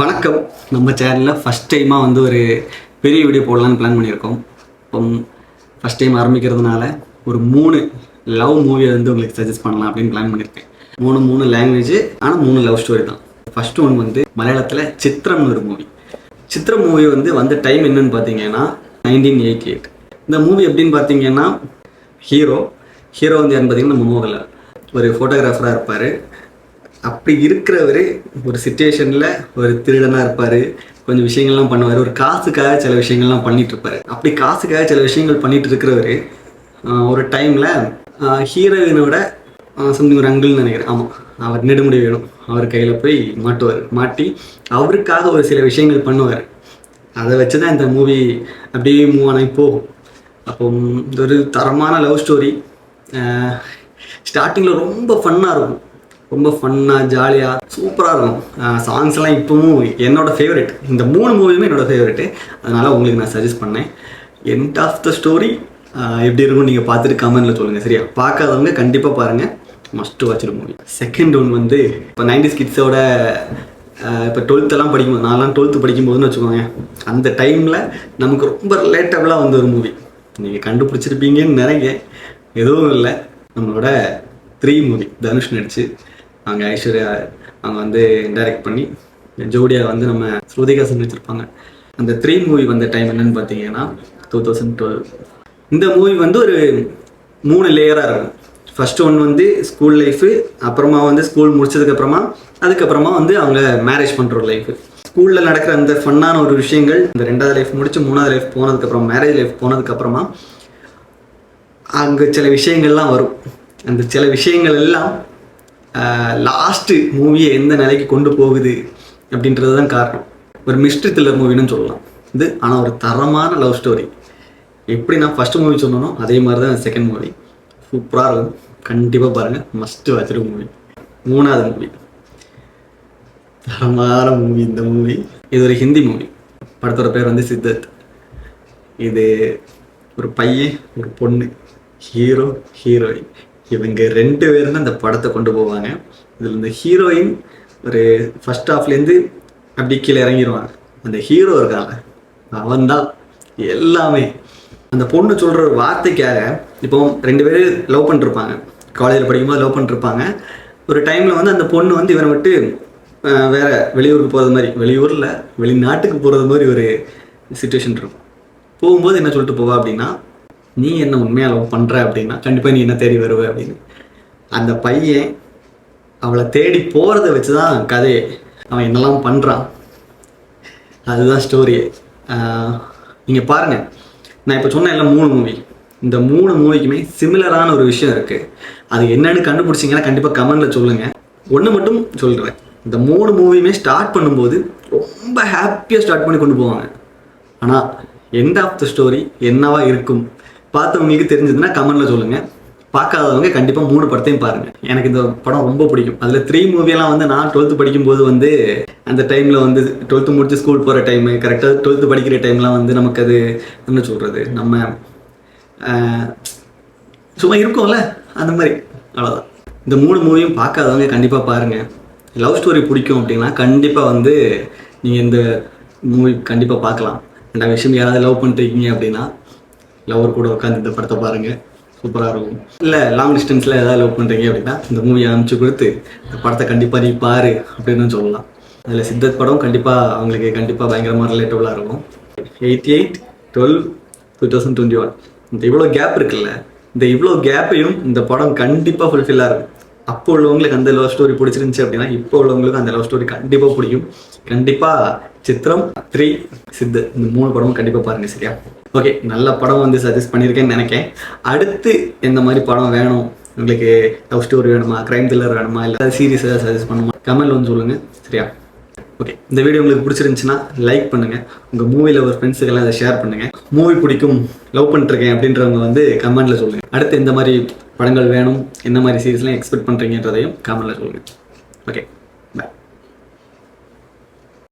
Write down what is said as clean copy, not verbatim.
வணக்கம். நம்ம சேனலில் ஃபஸ்ட் டைமாக வந்து ஒரு பெரிய வீடியோ போடலான்னு பிளான் பண்ணியிருக்கோம். இப்போ ஃபஸ்ட் டைம் ஆரம்பிக்கிறதுனால ஒரு 3 லவ் மூவியை வந்து உங்களுக்கு சஜஸ்ட் பண்ணலாம் அப்படின்னு பிளான் பண்ணியிருக்கேன். 3 லாங்குவேஜ், ஆனால் 3 லவ் ஸ்டோரி தான். ஃபஸ்ட்டு ஒன்று வந்து மலையாளத்தில் சித்திரம்னு ஒரு மூவி. சித்திரம் மூவி வந்து வந்த டைம் என்னன்னு பார்த்தீங்கன்னா 1988. இந்த மூவி எப்படின்னு பார்த்தீங்கன்னா ஹீரோ வந்து யாருன்னு பார்த்தீங்கன்னா நம்ம மோகன்லால் ஒரு ஃபோட்டோகிராஃபராக இருப்பார். அப்படி இருக்கிறவர் ஒரு சிச்சுவேஷனில் ஒரு திருடனாக இருப்பார். கொஞ்சம் விஷயங்கள்லாம் பண்ணுவார். ஒரு காசுக்காக சில விஷயங்கள்லாம் பண்ணிகிட்டு இருப்பார். அப்படி காசுக்காக சில விஷயங்கள் பண்ணிகிட்டு இருக்கிறவர் ஒரு டைமில் ஹீரோயினோட சம்திங் ஒரு அங்கிள்னு நினைக்கிறேன். ஆமாம், அவர் நெடுமுடி வேணும், அவர் கையில் போய் மாட்டி அவருக்காக ஒரு சில விஷயங்கள் பண்ணுவார். அதை வச்சு தான் இந்த மூவி அப்படியே மூவ் ஆனாய் போகும். அப்போ இது ஒரு தரமான லவ் ஸ்டோரி. ஸ்டார்டிங்கில் ரொம்ப ஃபன்னாக இருக்கும், ரொம்ப ஃபன்னாக ஜாலியாக சூப்பராக இருக்கும். சாங்ஸ்லாம் இப்போவும் என்னோடய ஃபேவரெட். இந்த 3 மூவியுமே என்னோடய ஃபேவரெட்டு. அதனால் உங்களுக்கு நான் சஜஸ்ட் பண்ணேன். எண்ட் ஆஃப் த ஸ்டோரி எப்படி இருக்கும்னு நீங்கள் பார்த்துட்டு கமெண்ட்டில் சொல்லுங்கள். சரியா? பார்க்காதவங்க கண்டிப்பாக பாருங்கள். Must watch movie. Second one வந்து இப்போ 90s கிட்ஸோட இப்போ 12th படிக்கும்போது, நான்லாம் 12th படிக்கும்போதுன்னு வச்சுக்கோங்க, அந்த டைமில் நமக்கு ரொம்ப ரிலேட்டபிளாக வந்து ஒரு மூவி. நீங்கள் கண்டுபிடிச்சிருப்பீங்கன்னு நினைக்கிறேன். எதுவும் இல்லை, நம்மளோட 3 மூவி தனுஷ் நடிச்சு அவங்க ஐஸ்வர்யா அவங்க வந்து டைரக்ட் பண்ணி ஜோடியாக வந்து நம்ம ஸ்ருதிகாசன் வச்சுருப்பாங்க. அந்த 3 மூவி வந்த டைம் என்னன்னு பார்த்தீங்கன்னா 2012. இந்த மூவி வந்து ஒரு 3 லேயராக இருக்கும். ஃபஸ்ட்டு ஒன்று வந்து ஸ்கூல் லைஃபு, அப்புறமா வந்து ஸ்கூல் அதுக்கப்புறமா வந்து அவங்க மேரேஜ் பண்ணுற ஒரு லைஃபு. ஸ்கூலில் நடக்கிற அந்த ஃபன்னான ஒரு விஷயங்கள், இந்த 2வது லைஃப் முடிச்சு 3வது லைஃப் போனதுக்கப்புறம், மேரேஜ் லைஃப் போனதுக்கப்புறமா அங்கே சில விஷயங்கள்லாம் வரும். அந்த சில விஷயங்கள் எல்லாம் லாஸ்ட்டு மூவியை எந்த நிலைக்கு கொண்டு போகுது அப்படின்றது தான் காரணம். ஒரு மிஸ்ட்ரி த்ரில்லர் மூவின்னு சொல்லலாம் இது. ஆனால் ஒரு தரமான லவ் ஸ்டோரி. எப்படி நான் ஃபஸ்ட்டு மூவி சொன்னனோ அதே மாதிரி தான் செகண்ட் மூவி. சூப்பராக இருக்கும், கண்டிப்பாக பாருங்கள். Must watch movie. 3வது மூவி தரமான மூவி. இந்த மூவி இது ஒரு ஹிந்தி மூவி. படத்தோட பேர் வந்து சித்தர்த். இது ஒரு பையன் ஒரு பொண்ணு, ஹீரோ ஹீரோயின், இவங்க 2 பேரும் தான் இந்த படத்தை கொண்டு போவாங்க. இதில் இந்த ஹீரோயின் ஒரு ஃபஸ்ட் ஹாஃப்லேருந்து அப்படி கீழே இறங்கிடுவாங்க. அந்த ஹீரோ இருக்காங்க, அவன் தான் எல்லாமே. அந்த பொண்ணு சொல்கிற ஒரு வார்த்தைக்காக இப்போ 2 பேர் லவ் பண்ணிருப்பாங்க, காலேஜில் படிக்கும்போது லவ் பண்ணிருப்பாங்க. ஒரு டைமில் வந்து அந்த பொண்ணு வந்து இவனை விட்டு வேறு வெளியூருக்கு போகிறது மாதிரி, வெளியூரில் வெளிநாட்டுக்கு போகிறது மாதிரி ஒரு சிச்சுவேஷன் இருக்கும். போகும்போது என்ன சொல்லிட்டு போவா அப்படின்னா, நீ என்ன உண்மையாக லவ் பண்ணுற அப்படின்னா கண்டிப்பாக நீ என்ன தேடி வருவ அப்படின்னு. அந்த பையன் அவளை தேடி போகிறத வச்சு தான் கதையே. அவன் என்னெல்லாம் பண்ணுறான் அதுதான் ஸ்டோரியே. நீங்கள் பாருங்கள், நான் இப்போ சொன்ன எல்லாம் 3 மூவி. இந்த 3 மூவிக்குமே சிமிலரான ஒரு விஷயம் இருக்குது. அது என்னன்னு கண்டுபிடிச்சிங்கன்னா கண்டிப்பாக கமெண்டில் சொல்லுங்கள். ஒன்று மட்டும் சொல்கிறேன், இந்த 3 மூவியுமே ஸ்டார்ட் பண்ணும்போது ரொம்ப ஹாப்பியாக ஸ்டார்ட் பண்ணி கொண்டு போவாங்க. ஆனால் எண்ட் ஆஃப் த ஸ்டோரி என்னவா இருக்கும் பார்த்தவங்களுக்கு தெரிஞ்சதுன்னா கமெண்ட்டில் சொல்லுங்கள். பார்க்காதவங்க கண்டிப்பாக 3 படத்தையும் பாருங்கள். எனக்கு இந்த படம் ரொம்ப பிடிக்கும். அதில் 3 மூவியெல்லாம் வந்து நான் 12th படிக்கும்போது வந்து அந்த டைமில் வந்து 12th முடிச்சு ஸ்கூல் போகிற டைமு, கரெக்டாக 12th படிக்கிற டைம்லாம் வந்து நமக்கு அது என்ன சொல்கிறது, நம்ம சும்மா இருக்கும்ல அந்த மாதிரி, அவ்வளோதான். இந்த 3 மூவியும் பார்க்காதவங்க கண்டிப்பாக பாருங்கள். லவ் ஸ்டோரி பிடிக்கும் அப்படின்னா கண்டிப்பாக வந்து நீங்கள் இந்த மூவி கண்டிப்பாக பார்க்கலாம். 2 விஷயம், யாராவது லவ் பண்ணிருக்கீங்க அப்படின்னா லவர் கூட உட்காந்து இந்த படத்தை பாருங்கள், சூப்பராக இருக்கும். இல்லை லாங் டிஸ்டன்ஸில் ஏதாவது லவ் பண்ணுறீங்க அப்படின்னா இந்த மூவியை அனுப்பிச்சு கொடுத்து இந்த படத்தை கண்டிப்பாக நீ பாரு அப்படின்னு சொல்லலாம். அதில் சித்தர்த் படம் கண்டிப்பாக அவங்களுக்கு கண்டிப்பாக பயங்கரமாக ரிலேட்டபுளாக இருக்கும். 88, 12, 2021 இந்த இவ்வளோ கேப் இருக்குல்ல, இந்த இவ்வளோ கேப்பையும் இந்த படம் கண்டிப்பாக ஃபுல்ஃபில்லாக இருக்கும். அப்போ உள்ளவங்களுக்கு அந்த லவ் ஸ்டோரி பிடிச்சிருந்துச்சி அப்படின்னா இப்போ உள்ளவங்களுக்கு அந்த லவ் ஸ்டோரி கண்டிப்பாக பிடிக்கும். கண்டிப்பாக சித்திரம், 3, சித்தர்த் இந்த 3 படமும் கண்டிப்பாக பாருங்கள். சரியா? ஓகே, நல்ல படம் வந்து சஜஸ்ட் பண்ணியிருக்கேன்னு நினைக்கிறேன். அடுத்து எந்த மாதிரி படம் வேணும் உங்களுக்கு? லவ் ஸ்டோரி வேணுமா, க்ரைம் த்ரில்லர் வேணுமா, இல்லை சீரிஸ் ஏதாவது சஜஸ்ட் பண்ணுமா கமெண்ட்ல வந்து சொல்லுங்கள். சரியா? ஓகே, இந்த வீடியோ உங்களுக்கு பிடிச்சிருந்துச்சுன்னா லைக் பண்ணுங்கள். உங்கள் மூவியில் ஒரு ஃப்ரெண்ட்ஸுக்கெல்லாம் அதை ஷேர் பண்ணுங்கள். மூவி பிடிக்கும், லவ் பண்ணிருக்கேன் அப்படின்றவங்க வந்து கமெண்ட்டில் சொல்லுங்கள். அடுத்து எந்த மாதிரி படங்கள் வேணும், என்ன மாதிரி சீரிஸ்லாம் எக்ஸ்பெக்ட் பண்ணுறீங்கன்றதையும் கமெண்ட்டில் சொல்லுங்கள். ஓகே.